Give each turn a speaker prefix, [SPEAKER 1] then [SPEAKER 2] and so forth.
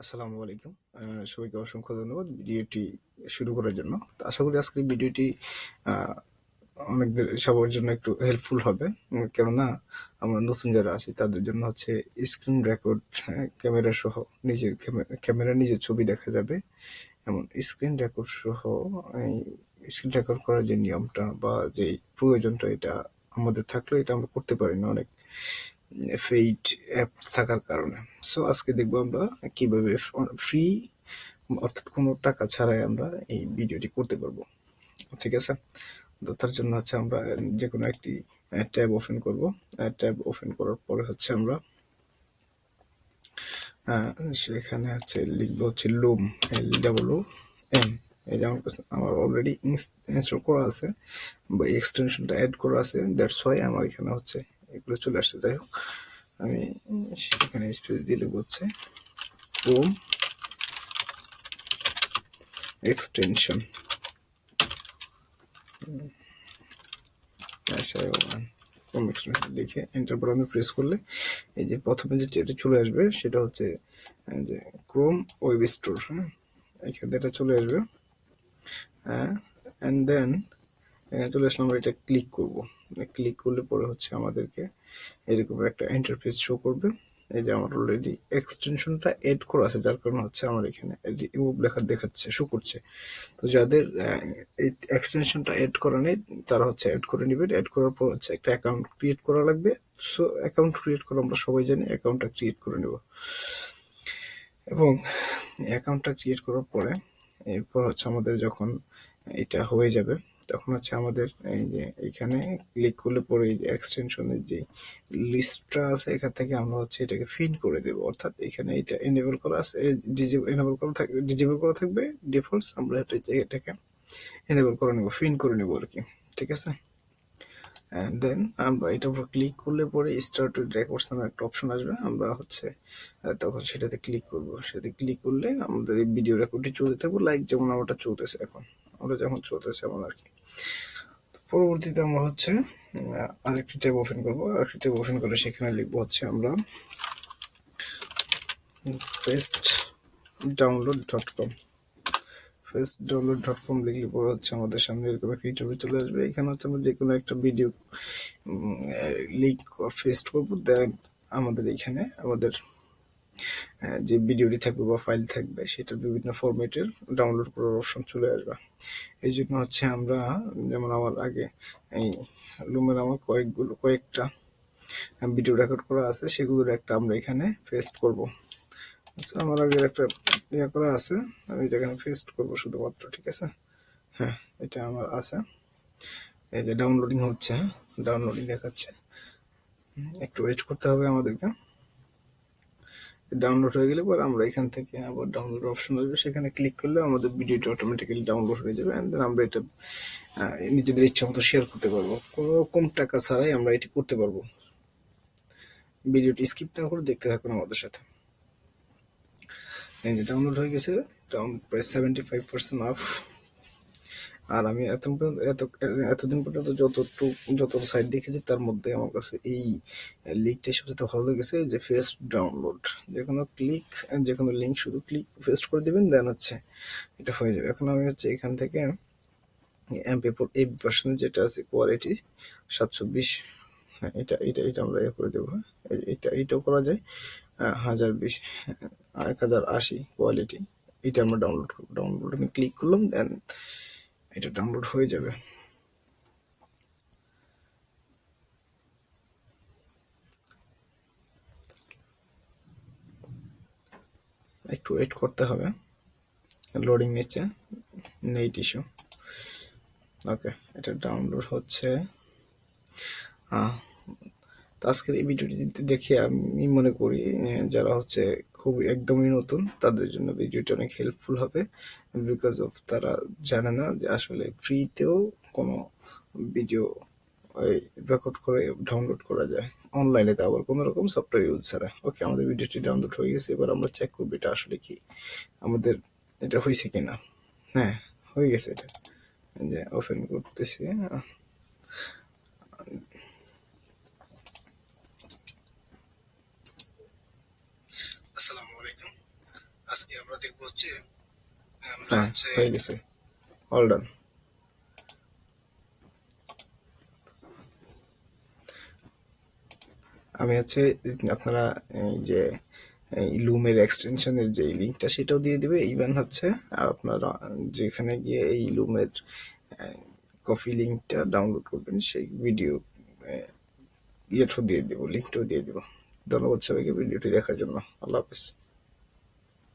[SPEAKER 1] আসসালামু আলাইকুম। সবাইকে অসংখ্য ধন্যবাদ ভিডিওটি শুরু করার জন্য। তো আশা করি আজকের ভিডিওটি আ অনেকদের সবার জন্য একটু হেল্পফুল হবে। কেননা আমরা নতুন যারা আছি তাদের জন্য হচ্ছে স্ক্রিন রেকর্ড, হ্যাঁ? ক্যামেরা সহ নিজের ক্যামেরা নিজের ছবি দেখা যাবে। এমন স্ক্রিন রেকর্ড সহ এই স্ক্রিন রেকর্ড করার যে নিয়মটা বা যেই প্রয়োজনটা এটা আমাদের থাকলেও এটা আমরা করতে পারি না অনেক পেইড অ্যাপ থাকার কারণে। সো আজকে দেখবো আমরা কিভাবে ফ্রি অর্থাৎ কোনো টাকা ছাড়াই আমরা এই ভিডিওটি করতে পারবো। ঠিক আছে? তো তার জন্য হচ্ছে আমরা যে কোনো একটি ট্যাব ওপেন করব। ট্যাব ওপেন করার পরে হচ্ছে আমরা সেখানে হচ্ছে লিখবো হচ্ছে লুম, LOOM। এই যে আমার অলরেডি ইনস্টল করা আছে বা এক্সটেনশনটা অ্যাড করা আছে, দ্যাটস ওয়াই আমার এখানে হচ্ছে এগুলো চলে আসছে। যাই হোক, আমি সেখানে স্পেস দিয়ে লিখবো হচ্ছে ক্রোম এক্সটেনশন ক্রোম এক্সটেনশন লিখে এন্টার পর আমি প্রেস করলে এই যে প্রথমে যেটা চলে আসবে সেটা হচ্ছে যে ক্রোম ওয়েব স্টোর। হ্যাঁ, এখানে এটা চলে আসবে। হ্যাঁ, অ্যান্ড দেন এখানে চলে আসলে আমরা এটা ক্লিক করব। ক্লিক করলে পরে হচ্ছে আমাদেরকে এরকম একটা ইন্টারফেস শো করবে। এই যে আমার অলরেডি এক্সটেনশনটা এড করা আছে, যার কারণে হচ্ছে আমার এখানে রিমুভ লেখা দেখাচ্ছে, শো করছে। তো যাদের এই এক্সটেনশনটা এড করা নেই তারা হচ্ছে এড করে নেবেন। এড করার পর হচ্ছে একটা অ্যাকাউন্ট ক্রিয়েট করা লাগবে। সো অ্যাকাউন্ট ক্রিয়েট করা আমরা সবাই জানি, অ্যাকাউন্টটা ক্রিয়েট করে নেব এবং অ্যাকাউন্টটা ক্রিয়েট করার পরে এরপর হচ্ছে আমাদের যখন এটা হয়ে যাবে তখন হচ্ছে আমাদের এই যে এইখানে ক্লিক করলে পরে এই যে এক্সটেনশনের যে লিস্টটা আছে এখান থেকে আমরা হচ্ছে এটাকে ফিন করে দেব। অর্থাৎ এখানে এটা এনেবল করা আছে, এনেবল করা থাকবে, ডিজেবল করা থাকবে ডিফল্টস, আমরা এটাকে এনেবল করে নেব, ফিন করে নেব আর কি। ঠিক আছে? অ্যান্ড দেন আমরা এটার উপর ক্লিক করলে পরে স্টার্ট উইথ রেকর্ডস নামে একটা অপশন আসবে। আমরা হচ্ছে তখন সেটাতে ক্লিক করব। সেটাতে ক্লিক করলে আমাদের এই ভিডিও রেকর্ডটি চলতে থাকবে, লাইক যেমন আমারটা চলতেছে এখন, আমরা যখন চলতেছে এমন আর কি। পরবর্তীতে আমরা হচ্ছে আরেকটি ট্যাব ওপেন করবো। আরেকটি ট্যাব ওপেন করে সেখানে লিখবো হচ্ছে আমরা ফেস্ট ডাউনলোড.com। ফেস্ট ডাউনলোড.com লিখলে পরে হচ্ছে আমাদের সামনে এরকম একটা ইন্টারভিউ চলে আসবে। এখানে হচ্ছে আমরা যে কোনো একটা ভিডিও লিঙ্ক পেস্ট করবো। দেন আমাদের এখানে আমাদের যে ভিডিওটি থাকবে বা ফাইল থাকবে সেটার বিভিন্ন ফরম্যাটের ডাউনলোড করার অপশন চলে আসবে। এই জন্য হচ্ছে আমরা যেমন আমার আগে এই লুমের আমার কয়েকটা ভিডিও রেকর্ড করা আছে, সেগুলোর একটা আমরা এখানে পেস্ট করব। আচ্ছা, আমার আগের একটা ইয়ে করা আছে, আমি এটা এখানে পেস্ট করবো শুধুমাত্র। ঠিক আছে? হ্যাঁ, এটা আমার আছে। এই যে ডাউনলোডিং হচ্ছে, ডাউনলোডিং দেখাচ্ছে, একটু ওয়েট করতে হবে আমাদেরকে। ডাউনলোড হয়ে গেলে পর আমরা এখান থেকে আবার ডাউনলোড অপশন আসবে, সেখানে ক্লিক করলে আমাদের ভিডিওটা অটোমেটিক্যালি ডাউনলোড হয়ে যাবে। অ্যান্ড দেন আমরা এটা নিজেদের ইচ্ছা মতো শেয়ার করতে পারবো, কোনো রকম টাকা ছাড়াই আমরা এটি করতে পারবো। ভিডিওটি স্কিপ না করে দেখতে থাকুন আমাদের সাথে। এই যে ডাউনলোড হয়ে গেছে, প্রায় 75% অফ। আর আমি এতদিন পর্যন্ত যত সাইট দেখেছি তার মধ্যে আমার কাছে এই লিঙ্কটাই সবচেয়ে ভালো লেগেছে, যে ফেস্ট ডাউনলোড। যে কোনো লিঙ্ক শুধু পেস্ট করে দিবেন, দেন হচ্ছে এটা হয়ে যাবে। এখন আমি হচ্ছে এখান থেকে MP4 8 যেটা আছে কোয়ালিটি 720, হ্যাঁ এটা আমরা করে দেবো। হ্যাঁ, এটাও করা যায়। 1020, 1080 কোয়ালিটি, এটা আমরা ডাউনলোড করবো। ডাউনলোড আমি ক্লিক করলাম, দেন এটা ডাউনলোড হয়ে যাবে। একটু ওয়েট করতে হবে, লোডিং নিচ্ছে, নেট ইস্যু। ওকে, এটা ডাউনলোড হচ্ছে। তো আজকের এই ভিডিওটি দেখে আমি মনে করি যারা হচ্ছে খুব একদমই নতুন তাদের জন্য ভিডিওটি অনেক হেল্পফুল হবে। বিকজ অফ তারা জানে না যে আসলে ফ্রিতেও কোনো ভিডিও রেকর্ড করে ডাউনলোড করা যায় অনলাইনে, তো আবার কোনো রকম সফটওয়্যার ইউজ ছাড়া। ওকে, আমাদের ভিডিওটি ডাউনলোড হয়ে গেছে। এবার আমরা চেক করবো এটা আসলে কি আমাদের এটা হয়েছে কিনা। হ্যাঁ, হয়ে গেছে এটা। যে ওপেন করতেছি। আসসালামু আলাইকুম। হ্যাঁ, হয়ে গেছে, অল ডান। আমি হচ্ছে আপনারা এই যে এই লুমের এক্সটেনশনের যে লিঙ্কটা সেটাও দিয়ে দিবে। ইভেন হচ্ছে আপনারা যেখানে গিয়ে এই লুমের কফি লিঙ্কটা ডাউনলোড করবেন সেই ভিডিও ইয়েটাও দিয়ে দেবো, লিঙ্কটাও দিয়ে দেবো। ধন্যবাদ সবাইকে ভিডিওটি দেখার জন্য। আল্লাহ হাফেজ।